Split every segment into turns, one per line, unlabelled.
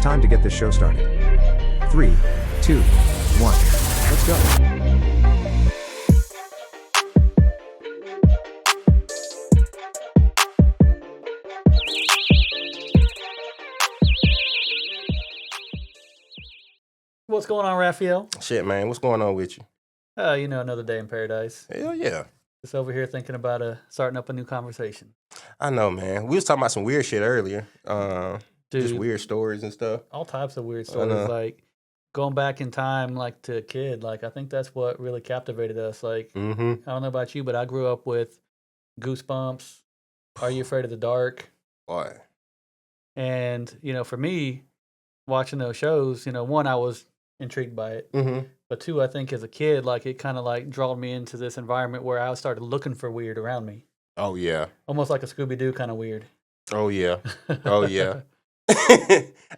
time to get this show started. 3, 2, 1. Let's go.
What's going on, Rafael?
Shit, man. What's going on with you?
Another day in paradise.
Hell yeah.
Just over here thinking about starting up a new conversation.
I know, man. We was talking about some weird shit earlier. Just
Dude,
weird stories and stuff.
all types of weird
I
stories,
know.
like going back in time, like to a kid. Like I think that's what really captivated us. Like
Mm-hmm.
I don't know about you, but I grew up with Goosebumps, Are You Afraid of the Dark,
Boy.
and for me, watching those shows, one, I was intrigued by it.
Mm-hmm.
But two, I think as a kid, like it kind of like drawed me into this environment where I started looking for weird around me,
Oh, yeah.
almost like a Scooby Doo kind of weird.
Oh, yeah. Oh, yeah.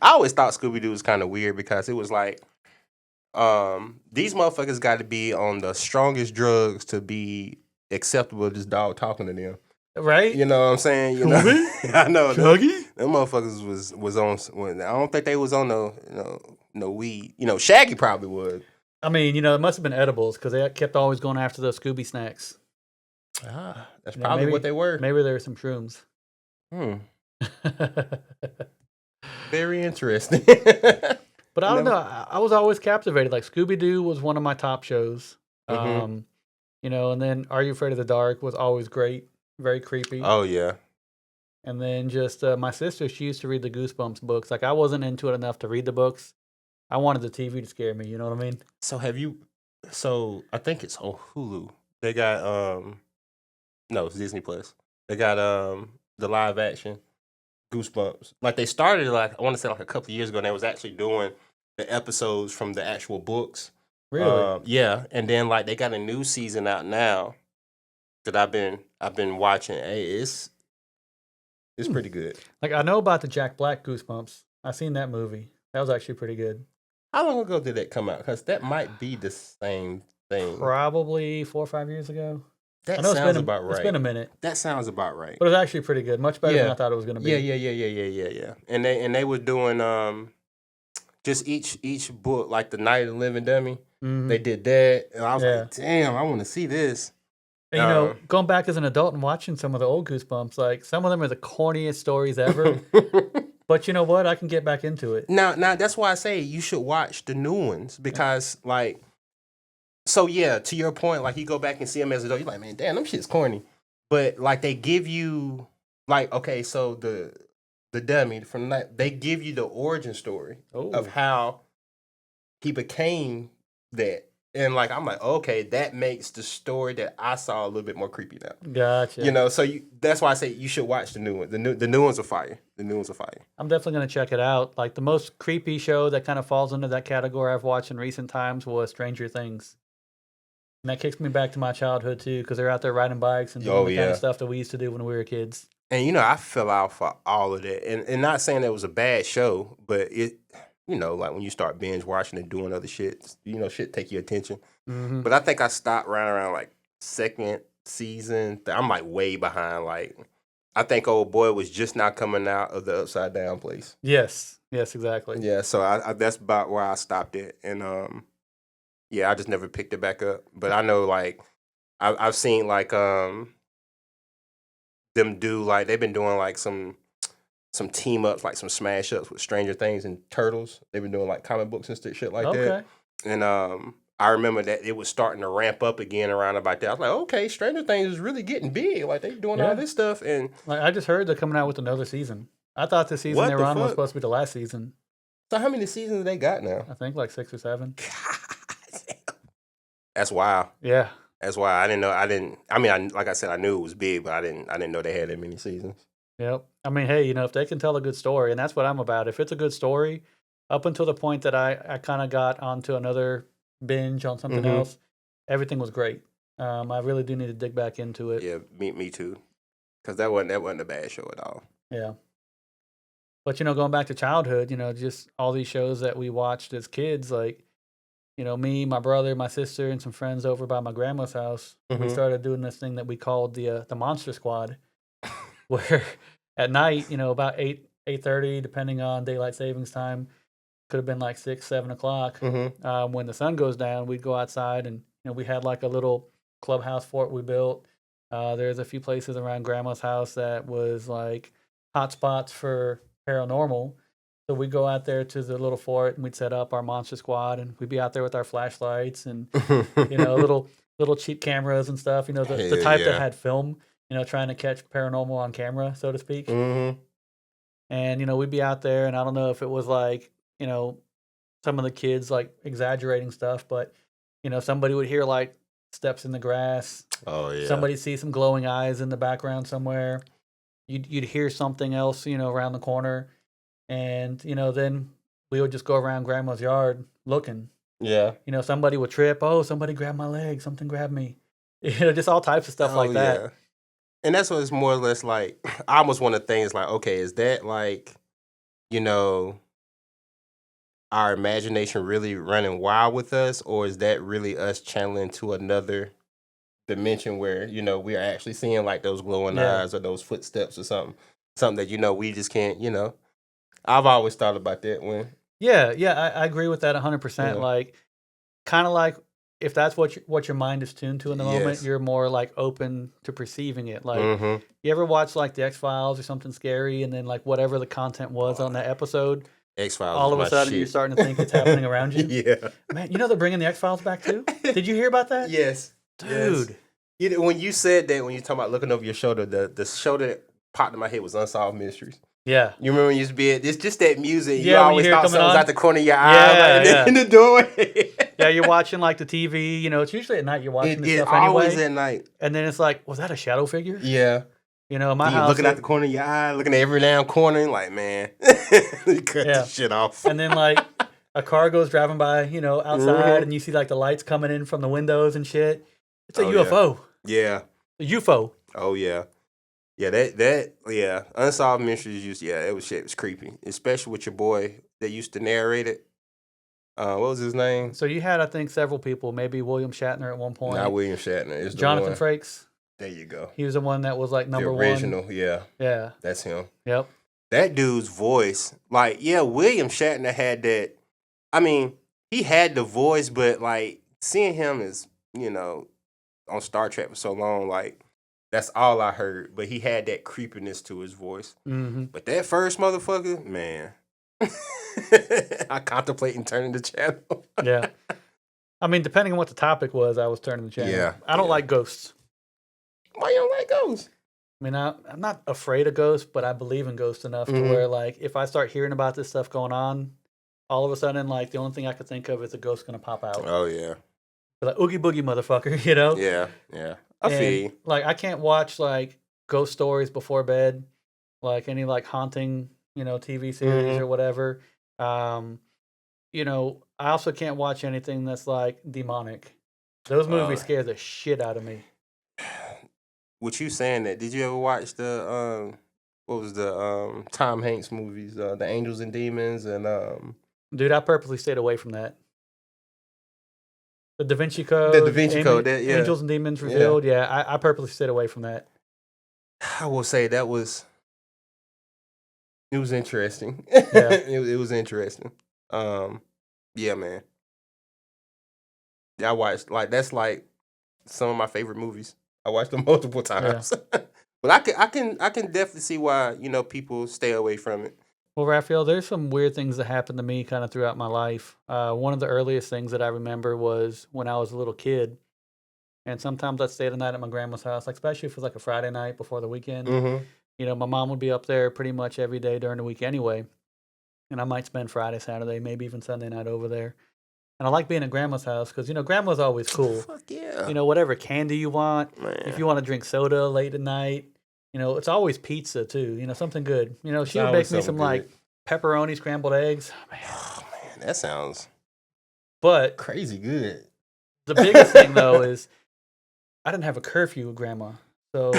I always thought Scooby-Doo was kind of weird because it was like, these motherfuckers got to be on the strongest drugs to be acceptable of this dog talking to them.
Right?
You know what I'm saying? You know,
Scooby?
I know.
Shuggy?
Them motherfuckers was on. I don't think they was on no weed. Shaggy probably was.
I mean, it must have been edibles because they kept always going after those Scooby snacks.
That's
Yeah,
probably
maybe-
what they were.
Maybe there were some shrooms.
Hmm. Very interesting.
But I don't know. I was always captivated. Like Scooby Doo was one of my top shows.
Mhm.
And then Are You Afraid of the Dark was always great, very creepy.
Oh yeah.
And then just my sister, she used to read the Goosebumps books. Like I wasn't into it enough to read the books. I wanted the TV to scare me. You know what I mean?
So have you? So I think it's on Hulu. They got no, it's Disney Plus. They got the live action Goosebumps. Like they started like I want to say like a couple of years ago. And they was actually doing the episodes from the actual books.
Really?
Yeah, and then like they got a new season out now that I've been watching. Hey, it's pretty good.
Like I know about the Jack Black Goosebumps. I seen that movie. That was actually pretty good.
How long ago did that come out? Because that might be the same thing.
Probably 4 or 5 years ago. I
That
know
sounds about right.
It's been a minute,
That sounds about right.
but it was actually pretty good. Much better than
Yeah.
I thought it was going to be.
Yeah. And they were doing just each book like the Night of the Living Dummy.
Mhm.
They did that, and I was
Yeah.
like, damn, I want to see this.
And, going back as an adult and watching some of the old Goosebumps, like some of them are the corniest stories ever. But you know what? I can get back into it.
Now that's why I say you should watch the new ones because like, so yeah, to your point, like you go back and see them as an adult, you're like, man, damn, them shit's corny. But like they give you like, okay, so the dummy from the night, they give you the origin story of
Oh,
how he became that. And like I'm like, okay, that makes the story that I saw a little bit more creepy now.
gotcha.
So that's why I say you should watch the new one. The new ones are fire. The new ones are fire.
I'm definitely going to check it out. Like the most creepy show that kind of falls into that category I've watched in recent times was Stranger Things. And that kicks me back to my childhood too, because they're out there riding bikes and doing
Oh,
the kind
yeah.
of stuff that we used to do when we were kids.
And I fell out for all of that. And not saying that it was a bad show, but it like when you start binge watching and doing other shit, shit take your attention.
Mm-hmm.
But I think I stopped around like second season. I'm like way behind. Like I think old boy was just now coming out of the Upside Down place.
Yes, exactly.
Yeah, so I that's about where I stopped it. And yeah, I just never picked it back up. But I know like I've seen like them do like they've been doing like some team ups, like some smash ups with Stranger Things and Turtles. They've been doing like comic books and shit like that.
Okay.
And I remember that it was starting to ramp up again around about that. I was like, okay, Stranger Things is really getting big. Like they doing
Yeah.
all this stuff. And
Like I just heard they're coming out with another season. I thought the season
What
they
the
were on was
fuck?
supposed to be the last season.
so how many seasons they got now?
I think like 6 or 7.
God damn. That's wild.
Yeah.
That's why I didn't know. I mean, like I said, I knew it was big, but I didn't know they had that many seasons.
Yep. I mean, hey, if they can tell a good story, and that's what I'm about. If it's a good story, up until the point that I kind of got onto another binge on something
Mhm.
else, everything was great. I really do need to dig back into it.
Yeah, me too. Because that wasn't a bad show at all.
Yeah. But going back to childhood, just all these shows that we watched as kids, like, me, my brother, my sister, and some friends over by my grandma's house, we
Mhm.
started doing this thing that we called the Monster Squad, where at night, about 8:30, depending on daylight savings time. Could have been like 6, 7 o'clock.
Mm-hmm.
When the sun goes down, we'd go outside, and we had like a little clubhouse fort we built. There's a few places around Grandma's house that was like hotspots for paranormal. So we'd go out there to the little fort, and we'd set up our monster squad, and we'd be out there with our flashlights and little cheap cameras and stuff. The
Hell
type that
yeah.
had film. Trying to catch paranormal on camera, so to speak.
Mm-hmm.
And we'd be out there, and I don't know if it was like some of the kids like exaggerating stuff, but somebody would hear like steps in the grass.
Oh yeah.
Somebody see some glowing eyes in the background somewhere. You'd hear something else, around the corner, and then we would just go around Grandma's yard looking.
Yeah.
Somebody would trip. Oh, somebody grabbed my leg. Something grabbed me. Just all types of stuff like that.
Yeah. And that's what it's more or less like. I almost want to think is like, okay, is that like, our imagination really running wild with us, or is that really us channeling to another dimension where we are actually seeing like those glowing
Yeah.
eyes or those footsteps or something that we just can't. I've always thought about that when.
Yeah, I agree with that 100%.
Yeah.
Like, kind of like if that's what your mind is tuned to in the moment,
Yes.
you're more like open to perceiving it. Like,
Mm-hmm.
you ever watch like the X-Files or something scary, and then like whatever the content was on that episode,
X-Files.
all of
is
a
my
sudden you're
shit.
starting to think it's happening around you.
Yeah.
Man, they're bringing the X-Files back too? Did you hear about that?
Yes.
Dude.
Yes. When you said that, when you talking about looking over your shoulder, the shoulder that popped in my head was Unsolved Mysteries.
Yeah.
You remember when you used to be it's just that music.
Yeah,
You
when you
always
hear it
thought
coming
something was
on.
out the corner of your eye,
Yeah,
like,
yeah.
in the doorway.
Yeah, you're watching like the TV, it's usually at night you're watching this
It
stuff
always
anyway.
at night.
And then it's like, was that a shadow figure?
Yeah.
In my
You
house.
looking out the corner of your eye, looking at every damn corner, and like, man, you cut
Yeah.
this shit off.
And then like a car goes driving by, outside,
Mhm.
and you see like the lights coming in from the windows and shit. It's a
Oh, yeah.
UFO.
Yeah.
A UFO.
Oh yeah. Yeah, yeah. Unsolved Mysteries it was creepy. Especially with your boy that used to narrate it. What was his name?
So you had, I think, several people, maybe William Shatner at one point.
Not William Shatner. It's
Jonathan
the one.
Frakes.
There you go.
He was the one that was like number
the original, yeah.
Yeah.
That's him.
Yep.
That dude's voice, like, yeah, William Shatner had that. I mean, he had the voice, but like seeing him as, on Star Trek for so long, like, that's all I heard. But he had that creepiness to his voice.
Mm-hmm.
But that first motherfucker, man, I contemplating turning the channel.
Yeah. I mean, depending on what the topic was, I was turning the channel.
Yeah,
I don't
yeah.
like ghosts.
Why you don't like ghosts?
I mean, I'm not afraid of ghosts, but I believe in ghosts enough to
Mhm.
where, like, if I start hearing about this stuff going on, all of a sudden, like, the only thing I could think of is a ghost going to pop out.
Oh yeah,
Like, oogie boogie, motherfucker,
yeah. I feel
And,
you.
like, I can't watch, like, ghost stories before bed, like, any, like, haunting, TV series
Mhm.
or whatever. I also can't watch anything that's, like, demonic. Those movies scare the shit out of me.
With you saying that, did you ever watch the what was the Tom Hanks movies, the Angels and Demons, and
Dude, I purposely stayed away from that. The Da Vinci Code.
The Da Vinci Code, yeah.
Angels and Demons Revealed. Yeah, I purposely stayed away from that.
I will say it was interesting.
Yeah.
it was interesting. Yeah, man. Yeah, I watched that's like some of my favorite movies. I watched them multiple times. But I can definitely see why, people stay away from it.
Well, Raphael, there's some weird things that happened to me kind of throughout my life. One of the earliest things that I remember was when I was a little kid. And sometimes I'd stay the night at my grandma's house, like especially if it was like a Friday night before the weekend.
Mm-hmm.
My mom would be up there pretty much every day during the week anyway. And I might spend Friday, Saturday, maybe even Sunday night over there. And I like being at grandma's house because, grandma's always cool.
Fuck yeah.
Whatever candy you want.
Man.
If you want to drink soda late at night, it's always pizza too. Something good. She would
always
make me
something
some
good.
like pepperoni scrambled eggs. Man.
Oh man, that sounds
But
crazy good.
the biggest thing though is I didn't have a curfew with grandma. So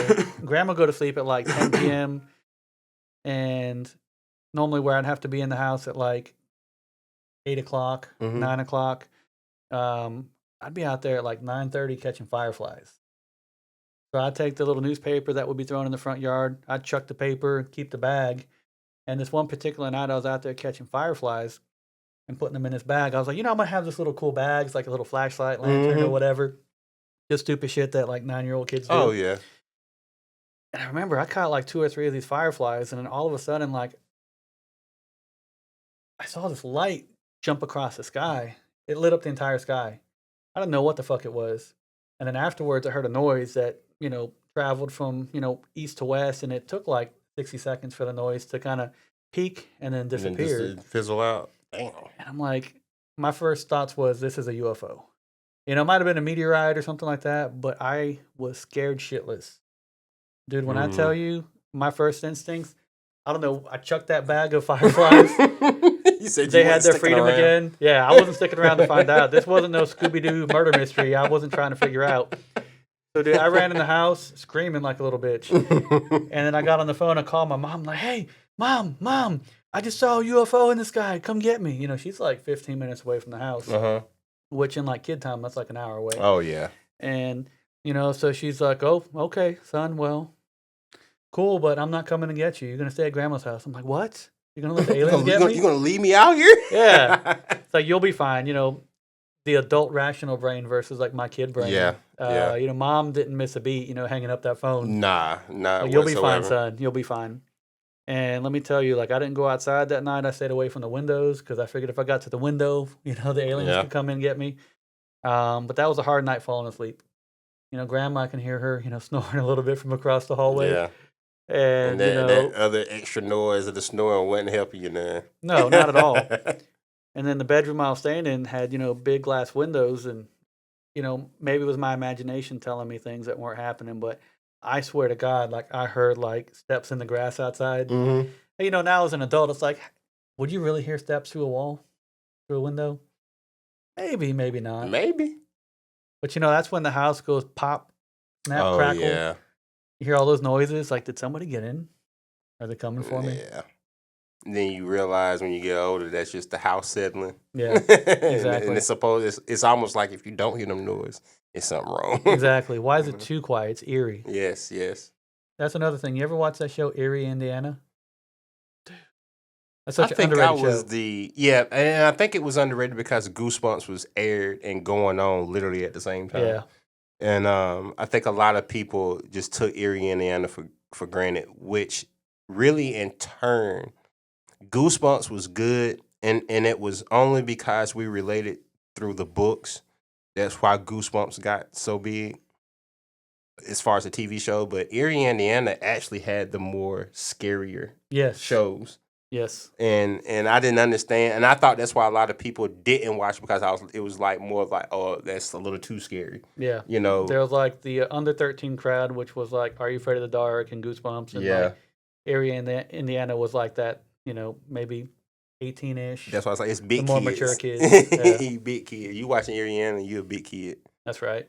grandma go to sleep at like 10 p.m. and normally where I'd have to be in the house at like 8 o'clock,
Mhm.
9 o'clock. I'd be out there at like 9:30 catching fireflies. So I'd take the little newspaper that would be thrown in the front yard. I'd chuck the paper, keep the bag, And this one particular night, I was out there catching fireflies and putting them in this bag. I was like, I'm gonna have this little cool bag, it's like a little flashlight, lantern, or whatever. Just stupid shit that like 9-year-old kids do.
Oh yeah.
And I remember I caught like 2 or 3 of these fireflies, and then all of a sudden, like, I saw this light jump across the sky. It lit up the entire sky. I didn't know what the fuck it was. And then afterwards, I heard a noise that, traveled from, east to west, and it took like 60 seconds for the noise to kind of peak and then
And then
disappear.
just fizzle out. Damn.
And I'm like, my first thoughts was, this is a UFO. It might have been a meteorite or something like that, but I was scared shitless. Dude, when I tell you, my first instincts, I don't know, I chucked that bag of fireflies.
You said
They
you
had
weren't
their
sticking
freedom
around.
again. Yeah, I wasn't sticking around to find out. This wasn't no Scooby-Doo murder mystery I wasn't trying to figure out. So, dude, I ran in the house screaming like a little bitch. And then I got on the phone and called my mom, like, hey, mom, I just saw a UFO in the sky. Come get me. She's like 15 minutes away from the house, which in like kid time, that's like an hour away.
Oh yeah.
And, so she's like, oh, okay, son, well, cool, but I'm not coming to get you. You're going to stay at grandma's house. I'm like, what? You're going to let the aliens get me?
You gonna leave me out here?
Yeah. It's like, you'll be fine. The adult rational brain versus like my kid brain.
Yeah. Yeah.
Mom didn't miss a beat, hanging up that phone.
Nah.
Like, you'll be fine, son. You'll be fine. And let me tell you, like, I didn't go outside that night. I stayed away from the windows because I figured if I got to the window, the aliens could come in and get me. But that was a hard night falling asleep. Grandma, I can hear her, snoring a little bit from across the hallway.
Yeah.
And,
that other extra noise of the snoring wasn't helping you none.
No, not at all. And then the bedroom I was staying in had, big glass windows, and, maybe it was my imagination telling me things that weren't happening, but I swear to God, like, I heard like steps in the grass outside.
Mm-hmm.
And, now as an adult, it's like, would you really hear steps through a wall, through a window? Maybe, maybe not.
Maybe.
But that's when the house goes pop, snap, crackle.
Yeah.
You hear all those noises. Like, did somebody get in? Are they coming for me?
Yeah. And then you realize when you get older, that's just the house settling.
Yeah, exactly.
And it's almost like if you don't hear them noise, it's something wrong.
Exactly. Why is it too quiet? It's eerie.
Yes.
That's another thing. You ever watch that show, Erie, Indiana? That's such
I
an
think
underrated
I was
show.
and I think it was underrated because Goosebumps was aired and going on literally at the same time.
Yeah.
And I think a lot of people just took Erie, Indiana for granted, which really in turn, Goosebumps was good, and it was only because we related through the books. That's why Goosebumps got so big as far as the TV show. But Erie, Indiana actually had the more scarier shows.
Yes.
And I didn't understand, and I thought that's why a lot of people didn't watch because it was like more of like, oh, that's a little too scary.
Yeah. There was like the under 13 crowd, which was like, Are You Afraid of the Dark and Goosebumps, and like area in Indiana was like that, maybe 18-ish.
That's why I was like, it's big
the more
kids.
mature kids. Yeah.
Big kid. You watching Erie, Indiana, you a big kid.
That's right.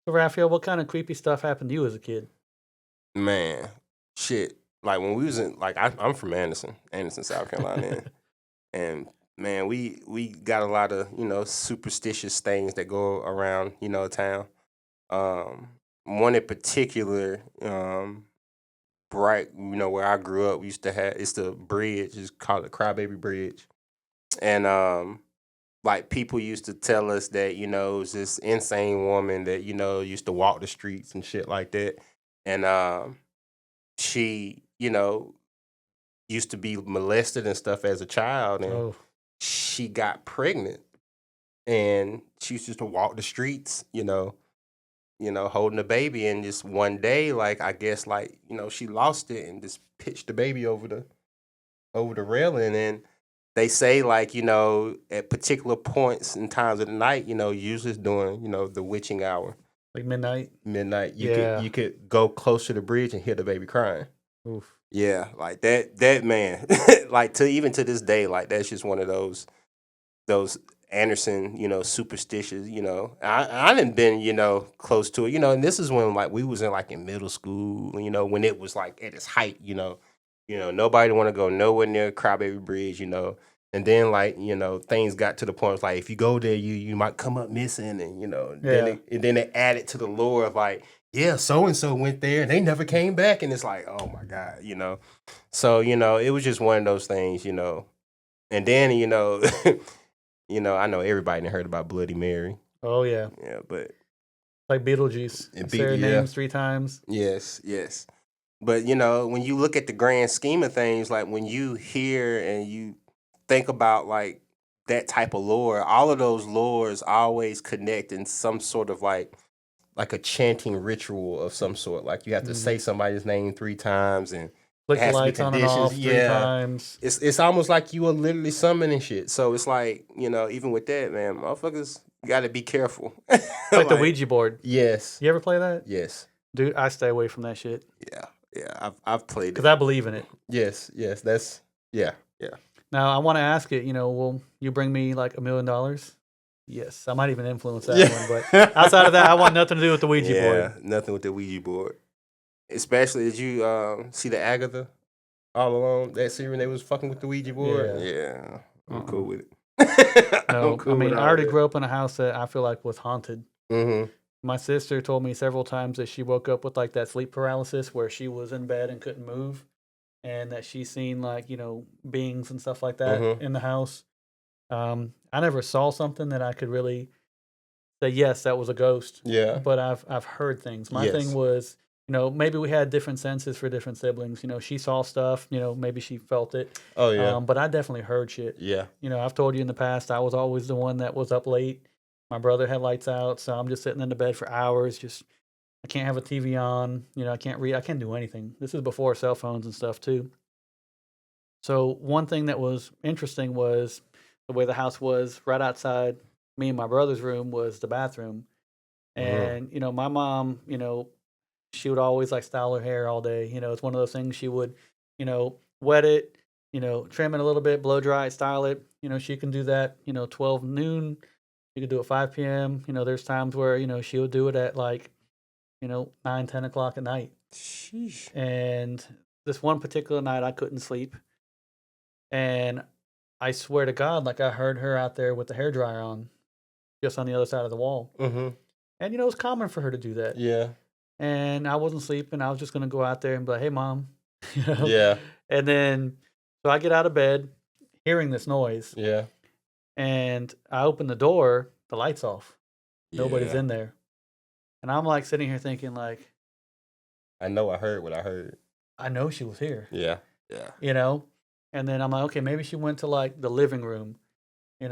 So Raphael, what kind of creepy stuff happened to you as a kid?
Man, shit. Like when we was in, like I'm from Anderson, South Carolina, and man, we got a lot of superstitious things that go around town. One in particular, Bright, where I grew up, we used to have it's the bridge, it's called the Crybaby Bridge, and like people used to tell us that it was this insane woman that used to walk the streets and shit like that, and she used to be molested and stuff as a child, and she got pregnant, and she used to walk the streets, holding a baby, and just one day, like I guess, like she lost it and just pitched the baby over the railing, and they say like at particular points and times of the night, usually it's during the witching hour,
like midnight.
You could go close to the bridge and hear the baby crying.
Oof.
Yeah, like that man, like even to this day, like that's just one of those Anderson, superstitious, I didn't been, close to it, and this is when like we was in middle school, when it was like at its height, nobody want to go nowhere near Crybaby Bridge, and then like, things got to the point like if you go there, you might come up missing, and then they added to the lore of like, yeah, so and so went there and they never came back, and it's like, oh my god, So it was just one of those things, and then I know everybody done heard about Bloody Mary,
Oh yeah,
yeah, but
like Beetlejuice.
and
Say her
yeah,
names 3 times.
yes, but when you look at the grand scheme of things, like when you hear and you think about like that type of lore, all of those lores always connect in some sort of like a chanting ritual of some sort. Like you have to say somebody's name 3 times, and it
Flick the
has to be
lights on and
conditions.
off 3
Yeah,
times.
it's almost like you are literally summoning shit. So it's like even with that, man, motherfuckers got to be careful.
It's like the Ouija board.
Yes,
You ever play that?
yes,
Dude, I stay away from that shit
yeah. I've played
because
it.
I believe in it.
Yes, that's yeah.
Now, I want to ask it, will you bring me like $1 million? Yes, I might even influence that
Yeah.
one. But outside of that, I want nothing to do with the Ouija board.
Nothing with the Ouija board. Especially as you see the Agatha all along that series, they was fucking with the Ouija board. Yeah, I'm cool with it.
No,
I'm cool
I mean,
with
I
all
already
that.
grew up in a house that I feel like was haunted.
Mm-hmm.
My sister told me several times that she woke up with like that sleep paralysis where she was in bed and couldn't move, and that she seen like beings and stuff like that in the house. I never saw something that I could really say yes, that was a ghost.
Yeah.
But I've heard things. My thing
Yes.
was, maybe we had different senses for different siblings. She saw stuff. Maybe she felt it.
Oh yeah.
But I definitely heard shit.
Yeah.
I've told you in the past, I was always the one that was up late. My brother had lights out, so I'm just sitting in the bed for hours. Just I can't have a TV on. I can't read. I can't do anything. This is before cell phones and stuff too. So one thing that was interesting was the way the house was right outside me and my brother's room was the bathroom. And, my mom, she would always like style her hair all day. It's one of those things she would, wet it, trim it a little bit, blow dry it, style it. She can do that, 12 noon. She could do it 5 p.m. There's times where, she would do it at like, 9, 10 o'clock at night.
Sheesh.
And this one particular night I couldn't sleep. And I swear to God, like I heard her out there with the hairdryer on, just on the other side of the wall.
Mm-hmm.
And it was common for her to do that.
Yeah.
And I wasn't sleeping. I was just gonna go out there and be like, "Hey, mom,"
Yeah.
And then, so I get out of bed, hearing this noise,
Yeah.
and I open the door. The lights off. Nobody's
Yeah.
in there, and I'm like sitting here thinking, like,
I know I heard what I heard.
I know she was here.
Yeah. Yeah.
And then I'm like, okay, maybe she went to like the living room.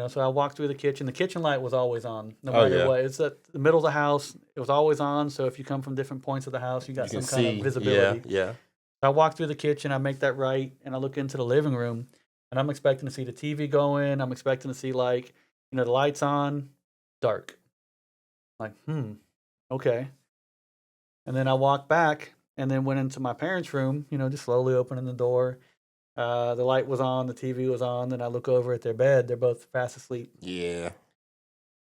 So I walked through the kitchen. The kitchen light was always on, no
Oh,
matter
yeah.
what. It's at the middle of the house. It was always on. So if you come from different points of the house, you got
You
some
can
kind
see.
of visibility.
Yeah.
I walk through the kitchen. I make that right, and I look into the living room, and I'm expecting to see the TV going. I'm expecting to see like the lights on, dark. Like okay. And then I walk back, and then went into my parents' room. Just slowly opening the door. The light was on, the TV was on. Then I look over at their bed. They're both fast asleep.
Yeah.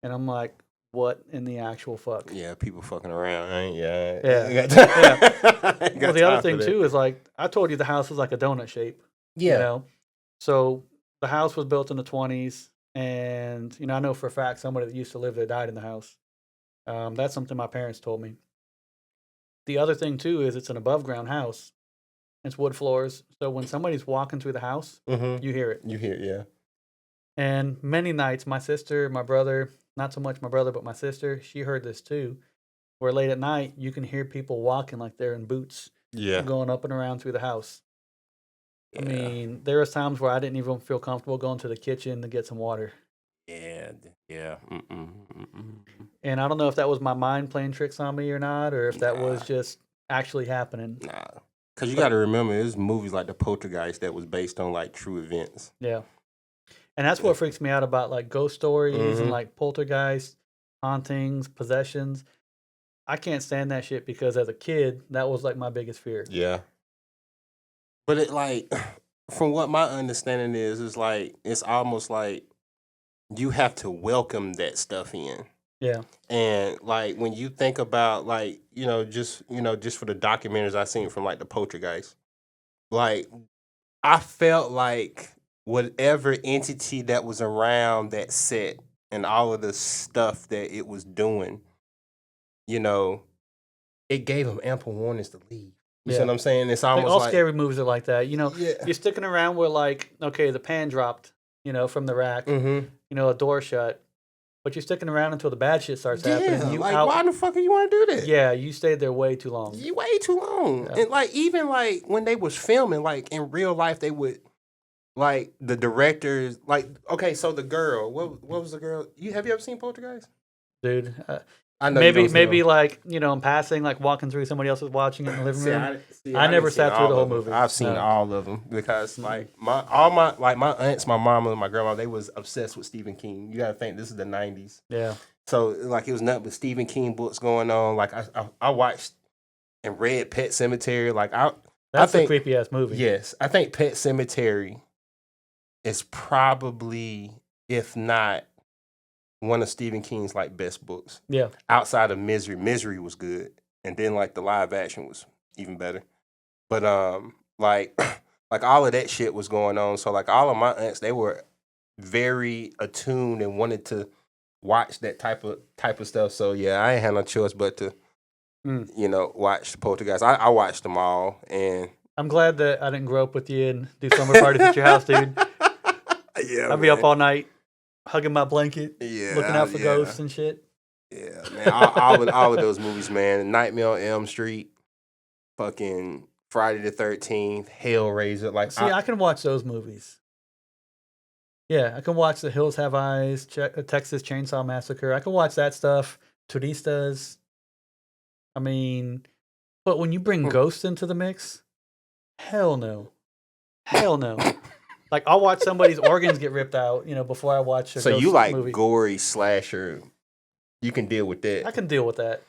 And I'm like, what in the actual fuck?
Yeah. People fucking around. I ain't, yeah.
Yeah.
I got time.
Yeah.
I ain't got
Well, the other
time
thing,
for that.
too, is like, I told you the house was like a donut shape.
Yeah.
So the house was built in the 20s. And, I know for a fact somebody that used to live there died in the house. That's something my parents told me. The other thing, too, is it's an above ground house. It's wood floors. So when somebody's walking through the house,
Mm-hmm.
you hear it.
You hear? Yeah.
And many nights, my sister, my brother, not so much my brother, but my sister, she heard this too. Where late at night, you can hear people walking like they're in boots,
Yeah.
going up and around through the house.
Yeah.
I mean, there was times where I didn't even feel comfortable going to the kitchen to get some water.
Yeah. Yeah.
And I don't know if that was my mind playing tricks on me or not, or if that was
Nah.
just actually happening.
Nah. Because you got to remember, there's movies like The Poltergeist that was based on like true events.
Yeah. And that's what freaks me out about like ghost stories and
Mhm.
like poltergeist, hauntings, possessions. I can't stand that shit because as a kid, that was like my biggest fear.
Yeah. But it like, from what my understanding is like, it's almost like you have to welcome that stuff in.
Yeah.
And like when you think about like, just for the documentaries I seen from like the Poltergeist, like I felt like whatever entity that was around that set and all of the stuff that it was doing, it gave them ample warnings to leave. You see
Yeah.
what I'm saying? It's
Like
almost
all
like
scary movies are like that. You know,
yeah.
you're sticking around where like, okay, the pan dropped, from the rack, a door shut, but you're sticking around until the bad shit starts happening.
Yeah,
You
like
out,
why the fuck you want to do that?
yeah, you stayed there way too long.
You way too long.
Yeah.
And like even like when they was filming, like in real life, they would like the directors, like okay, so the girl, what was the girl? Have you ever seen Poltergeist?
Dude,
I know you don't see
maybe
them.
like in passing, like walking through, somebody else was watching it in the living room. I
didn't
never
see
sat through the
all
whole
of them.
movie.
I've seen
No.
all of them because like my aunts, my mama, and my grandma, they was obsessed with Stephen King. You gotta think this is the 90s.
Yeah,
So like it was nothing but Stephen King books going on. Like I watched and read Pet Cemetery. Like
that's
think
a creepy ass movie.
yes, I think Pet Cemetery is probably, if not, one of Stephen King's like best books.
Yeah,
Outside of Misery. Misery was good, and then like the live action was even better. But like like all of that shit was going on. So like all of my aunts, they were very attuned and wanted to watch that type of stuff. So yeah, I ain't had no choice but to watch the Poltergeist. I watched them all, and
I'm glad that I didn't grow up with you and do slumber parties at your house, dude.
yeah,
I'd be up all night, hugging my blanket,
yeah,
looking out for ghosts and shit.
Yeah, man, all of those movies, man. Nightmare on Elm Street, fucking Friday the 13th, Hellraiser. Like,
See, I can watch those movies. Yeah, I can watch The Hills Have Eyes, Texas Chainsaw Massacre. I can watch that stuff. Turistas. I mean, but when you bring ghosts into the mix, hell no. Hell no. Like, I'll watch somebody's organs get ripped out, before I watch a
so
ghost
you like
movie.
gory slasher? You can deal with that.
I can deal with that.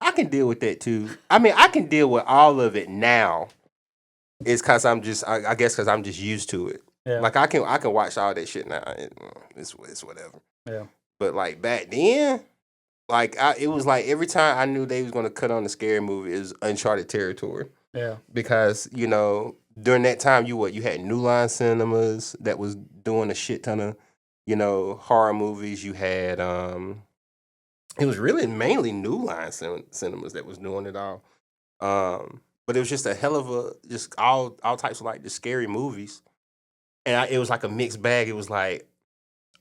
I can deal with that too. I mean, I can deal with all of it now. It's because I guess because I'm just used to it.
Yeah.
Like I can watch all that shit now. It's whatever.
Yeah.
But like back then, like it was like every time I knew they was gonna cut on the scary movie, it was uncharted territory.
Yeah.
Because during that time you had New Line Cinemas that was doing a shit ton of horror movies. You had it was really mainly New Line Cinemas that was doing it all. But it was just a hell of just all types of like the scary movies. And it was like a mixed bag. It was like,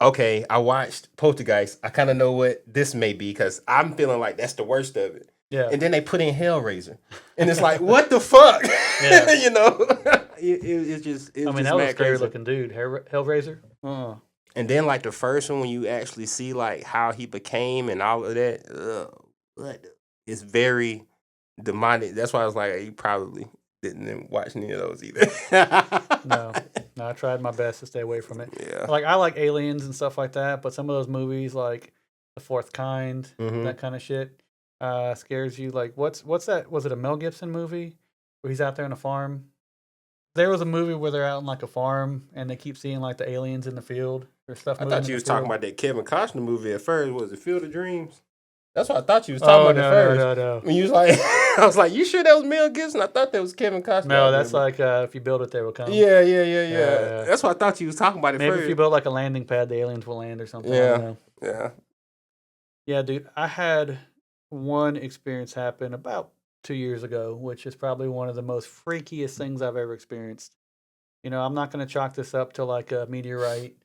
okay, I watched Poltergeist. I kind of know what this may be because I'm feeling like that's the worst of it.
Yeah.
And then they put in Hellraiser. And it's like, what the fuck?
Yeah.
It's just, it was
I mean,
just
that was
mad
a scary
crazy.
looking dude. Hellraiser?
And then like the first one, when you actually see like how he became and all of that, it's very demonic. That's why I was like, you probably didn't watch any of those either.
No, I tried my best to stay away from it.
Yeah.
Like, I like aliens and stuff like that, but some of those movies, like The Fourth Kind,
Mhm.
that kind of shit, scares you. Like, what's that? Was it a Mel Gibson movie where he's out there on a farm? There was a movie where they're out in like a farm and they keep seeing like the aliens in the field or stuff.
I
moving
thought
in
you
the
was talking
field.
about that Kevin Costner movie at first. Was it Field of Dreams? That's what I thought you was talking about at first.
No.
When you was like, I was like, you sure that was Mel Gibson? I thought that was Kevin Costner.
No, that's like if you build it, they will come.
Yeah.
Yeah.
That's what I thought you was talking about at
Maybe
first.
if you build like a landing pad, the aliens will land or something. I don't know.
Yeah.
Yeah, dude. I had one experience happen about 2 years ago, which is probably one of the most freakiest things I've ever experienced. I'm not going to chalk this up to like a meteorite,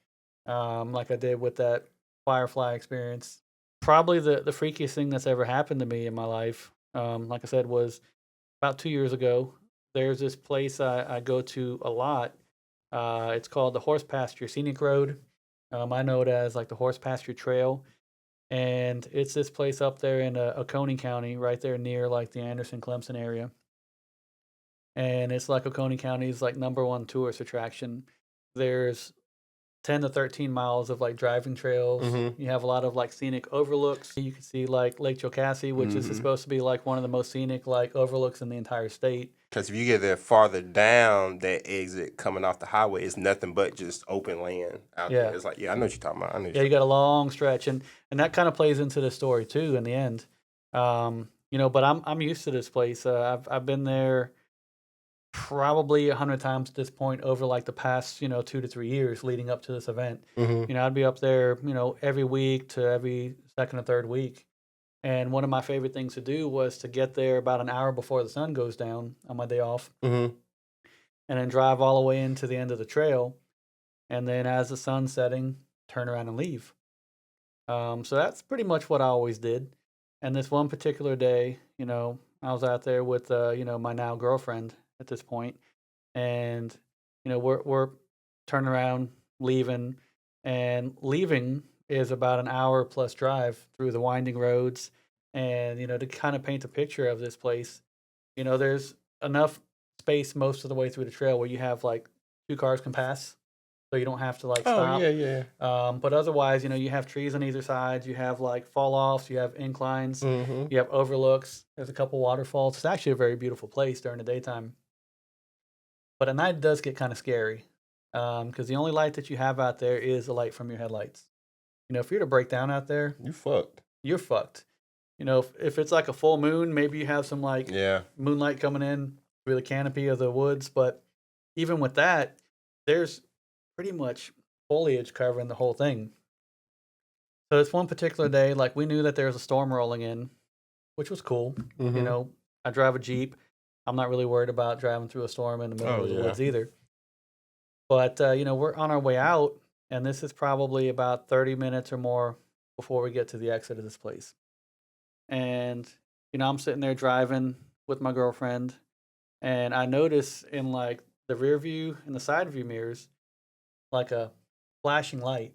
like I did with that Firefly experience. Probably the freakiest thing that's ever happened to me in my life, like I said, was about 2 years ago. There's this place I go to a lot. It's called the Horse Pasture Scenic Road. I know it as like the Horse Pasture Trail. And it's this place up there in Oconee County, right there near like the Anderson Clemson area. And it's like Oconee County's like #1 tourist attraction. There's 10 to 13 miles of like driving trails.
Mhm.
You have a lot of like scenic overlooks. You can see like Lake Jocassee, which is
Mhm.
supposed to be like one of the most scenic like overlooks in the entire state.
Because if you get there farther down that exit coming off the highway, it's nothing but just open land out
Yeah.
there. It's like, yeah, I know what you're talking about. I know what
Yeah,
you're
you got a long stretch, and that kind of plays into the story too in the end. But I'm used to this place. I've been there probably 100 times at this point over like the past 2 to 3 years leading up to this event.
Mhm.
I'd be up there every week to every second or third week. And one of my favorite things to do was to get there about an hour before the sun goes down on my day off,
Mm-hmm.
and then drive all the way into the end of the trail. And then as the sun's setting, turn around and leave. So that's pretty much what I always did. And this one particular day, I was out there with, my now girlfriend at this point, and we're turning around, leaving, and leaving is about an hour plus drive through the winding roads, and to kind of paint a picture of this place, there's enough space most of the way through the trail where you have like two cars can pass, so you don't have to like
Oh
stop.
yeah, yeah.
But otherwise, you have trees on either side, you have like fall offs, you have inclines,
Mm-hmm.
you have overlooks. There's a couple waterfalls. It's actually a very beautiful place during the daytime. But at night it does get kind of scary, because the only light that you have out there is the light from your headlights. If you're to break down out there,
You fucked.
you're fucked. If it's like a full moon, maybe you have some like
Yeah.
moonlight coming in through the canopy of the woods. But even with that, there's pretty much foliage covering the whole thing. So this one particular day, like we knew that there was a storm rolling in, which was cool.
Mm-hmm.
I drive a Jeep. I'm not really worried about driving through a storm in the middle
Oh
of the
yeah.
woods either. But we're on our way out, and this is probably about 30 minutes or more before we get to the exit of this place. And I'm sitting there driving with my girlfriend, and I notice in like the rear view and the side view mirrors, like a flashing light.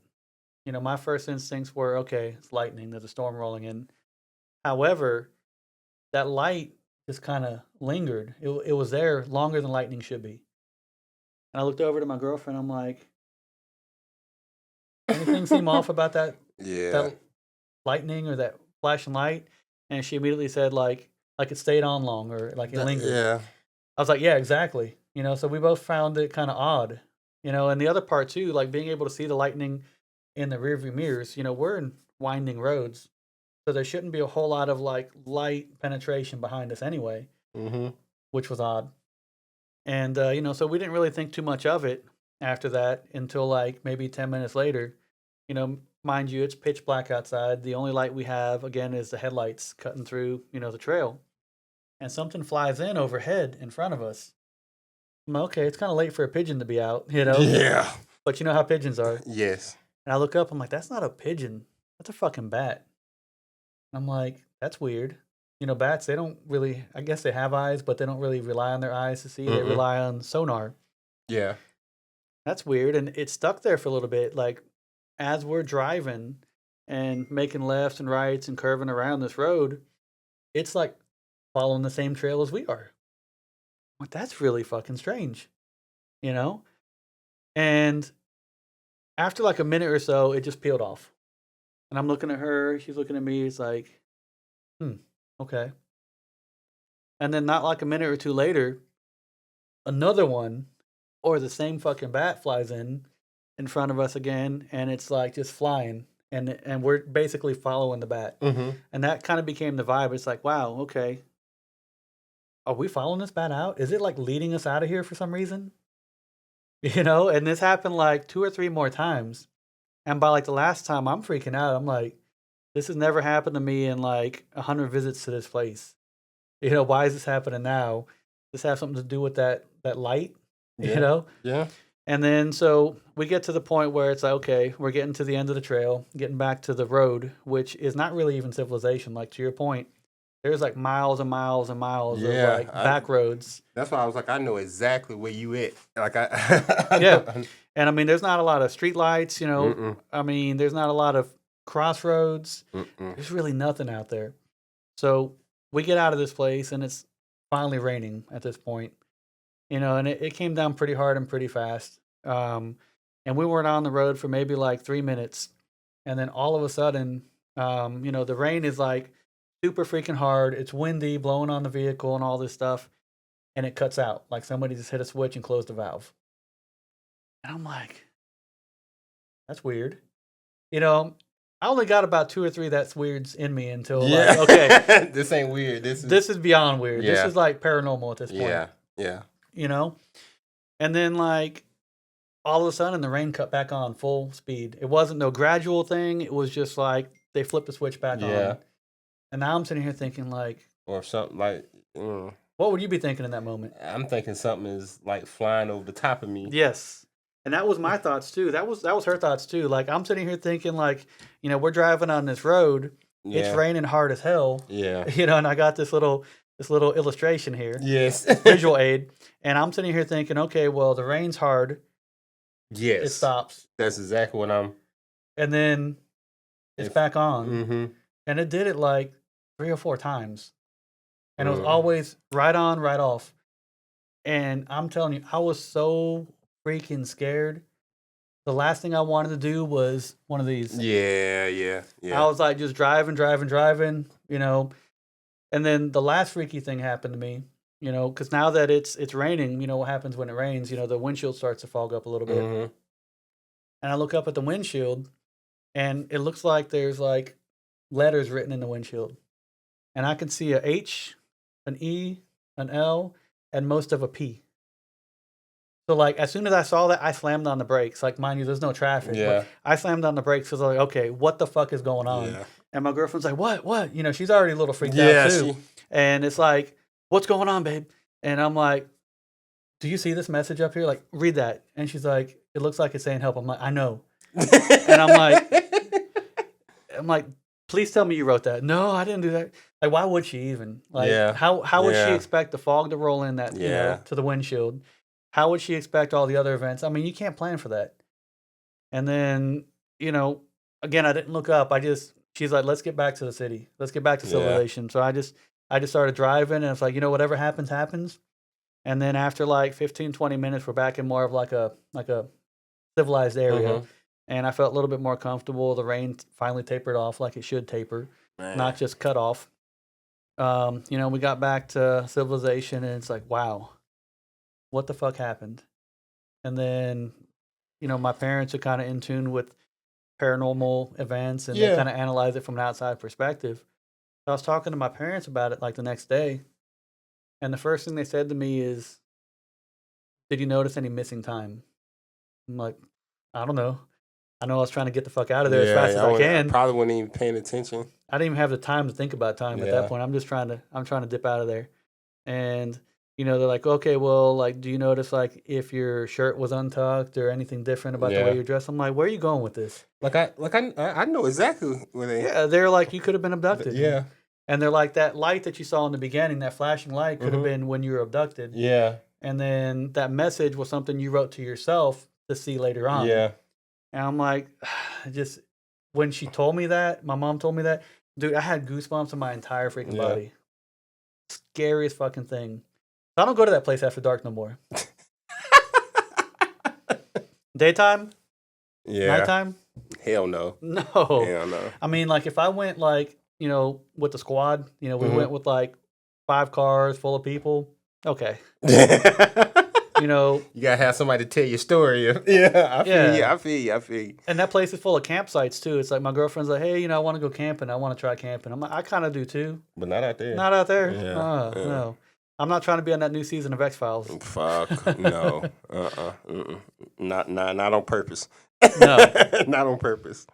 My first instincts were, okay, it's lightning. There's a storm rolling in. However, that light just kind of lingered. It was there longer than lightning should be. And I looked over to my girlfriend. I'm like, anything seem off about
Yeah.
that lightning or that flashing light? And she immediately said like it stayed on long, or like it lingered.
Yeah.
I was like, yeah, exactly. So we both found it kind of odd. And the other part too, like being able to see the lightning in the rearview mirrors. We're in winding roads, so there shouldn't be a whole lot of like light penetration behind us anyway,
Mm-hmm.
which was odd. And so we didn't really think too much of it after that until like maybe 10 minutes later. Mind you, it's pitch black outside. The only light we have again is the headlights cutting through, the trail. And something flies in overhead in front of us. I'm like, okay, it's kind of late for a pigeon to be out,
Yeah.
But you know how pigeons are.
Yes.
And I look up, I'm like, that's not a pigeon. That's a fucking bat. I'm like, that's weird. Bats, they don't really, I guess they have eyes, but they don't really rely on their eyes to see. They
Mm-mm.
rely on sonar.
Yeah.
That's weird. And it stuck there for a little bit. Like, as we're driving and making lefts and rights and curving around this road, it's like following the same trail as we are. Like, that's really fucking strange, you know? And after like a minute or so, it just peeled off. And I'm looking at her, she's looking at me, it's like, okay. And then not like a minute or two later, another one or the same fucking bat flies in front of us again, and it's like just flying, and we're basically following the bat.
Mm-hmm.
And that kind of became the vibe. It's like, wow, okay. Are we following this bat out? Is it like leading us out of here for some reason? And this happened like 2 or 3 more times. And by like the last time, I'm freaking out. I'm like, this has never happened to me in like 100 visits to this place. Why is this happening now? Does this have something to do with that light?
Yeah. Yeah.
And then so we get to the point where it's like, okay, we're getting to the end of the trail, getting back to the road, which is not really even civilization. Like to your point, there's like miles and miles and miles of
Yeah,
like back roads.
That's why I was like, I know exactly where you at. Like I
Yeah. And I mean, there's not a lot of street lights,
Mm-mm.
I mean, there's not a lot of crossroads.
Mm-mm.
There's really nothing out there. So we get out of this place and it's finally raining at this point. And it came down pretty hard and pretty fast. And we weren't on the road for maybe like 3 minutes. And then all of a sudden, the rain is like super freaking hard. It's windy, blowing on the vehicle and all this stuff. And it cuts out. Like somebody just hit a switch and closed the valve. And I'm like, that's weird. I only got about 2 or 3 that's weirds in me until like, okay,
This ain't weird. This
is beyond weird. This
Yeah.
is like paranormal at this point.
Yeah. Yeah.
And then like all of a sudden the rain cut back on full speed. It wasn't no gradual thing. It was just like they flipped the switch back
Yeah.
on. And now I'm sitting here thinking like,
or something like.
what would you be thinking in that moment?
I'm thinking something is like flying over the top of me.
Yes. And that was my thoughts too. That was her thoughts too. Like I'm sitting here thinking like, we're driving on this road.
Yeah.
It's raining hard as hell.
Yeah.
And I got this little illustration here.
Yes.
Visual aid. And I'm sitting here thinking, okay, well, the rain's hard.
Yes.
It stops.
That's exactly what I'm.
And then it's back on.
Mm-hmm.
And it did it like 3 or 4 times. And it was always right on, right off. And I'm telling you, I was so freaking scared. The last thing I wanted to do was one of these.
Yeah.
I was like just driving, And then the last freaky thing happened to me, because now that it's raining, what happens when it rains? The windshield starts to fog up a little bit.
Mm-hmm.
And I look up at the windshield, and it looks like there's like letters written in the windshield. And I can see a H, an E, an L, and most of a P. So, like, as soon as I saw that, I slammed on the brakes. Like, mind you, there's no traffic.
Yeah.
But I slammed on the brakes because I was like, okay, what the fuck is going on?
Yeah.
And my girlfriend's like, what? She's already a little freaked out, too. And it's like, what's going on, babe? And I'm like, do you see this message up here? Like, read that. And she's like, it looks like it's saying help. I'm like, I know. And I'm like, please tell me you wrote that. No, I didn't do that. Like, why would she even? Like, how would she expect the fog to roll in that, to the windshield? How would she expect all the other events? I mean, you can't plan for that. And then, again, I didn't look up. She's like, let's get back to the city. Let's get back to civilization. So I just started driving, and it's like, whatever happens, happens. And then after like 15, 20 minutes, we're back in more of like a civilized area.
Mm-hmm.
And I felt a little bit more comfortable. The rain finally tapered off like it should taper, not just cut off. We got back to civilization, and it's like, wow, what the fuck happened? And then, my parents are kind of in tune with paranormal events, and they kind of analyze it from an outside perspective. So I was talking to my parents about it like the next day, and the first thing they said to me is, did you notice any missing time? I'm like, I don't know. I know I was trying to get the fuck out of there as fast as I can.
I probably wasn't even paying attention.
I didn't even have the time to think about time at that point. I'm trying to dip out of there. And, they're like, okay, well, like, do you notice, like, if your shirt was untucked or anything different about the way you're dressed? I'm like, where are you going with this?
I know exactly where they.
Yeah, they're like, you could have been abducted.
Yeah.
And they're like, that light that you saw in the beginning, that flashing light, could have been when you were abducted.
Yeah.
And then that message was something you wrote to yourself to see later on.
Yeah.
And I'm like, just when she told me that, my mom told me that, dude, I had goosebumps in my entire freaking body. Scariest fucking thing. I don't go to that place after dark no more. Daytime?
Yeah.
Nighttime?
Hell no.
No.
Hell no.
I mean, like, if I went, like, with the squad, we went with, like, 5 cars full of people, okay. You
gotta have somebody to tell your story. I feel you.
And that place is full of campsites too. It's like my girlfriend's like, hey, I want to go camping. I want to try camping. I'm like, I kind of do too.
But not out there.
Not out there.
Yeah.
No. I'm not trying to be on that new season of X-Files.
Fuck no. Not on purpose.
No.
Not on purpose.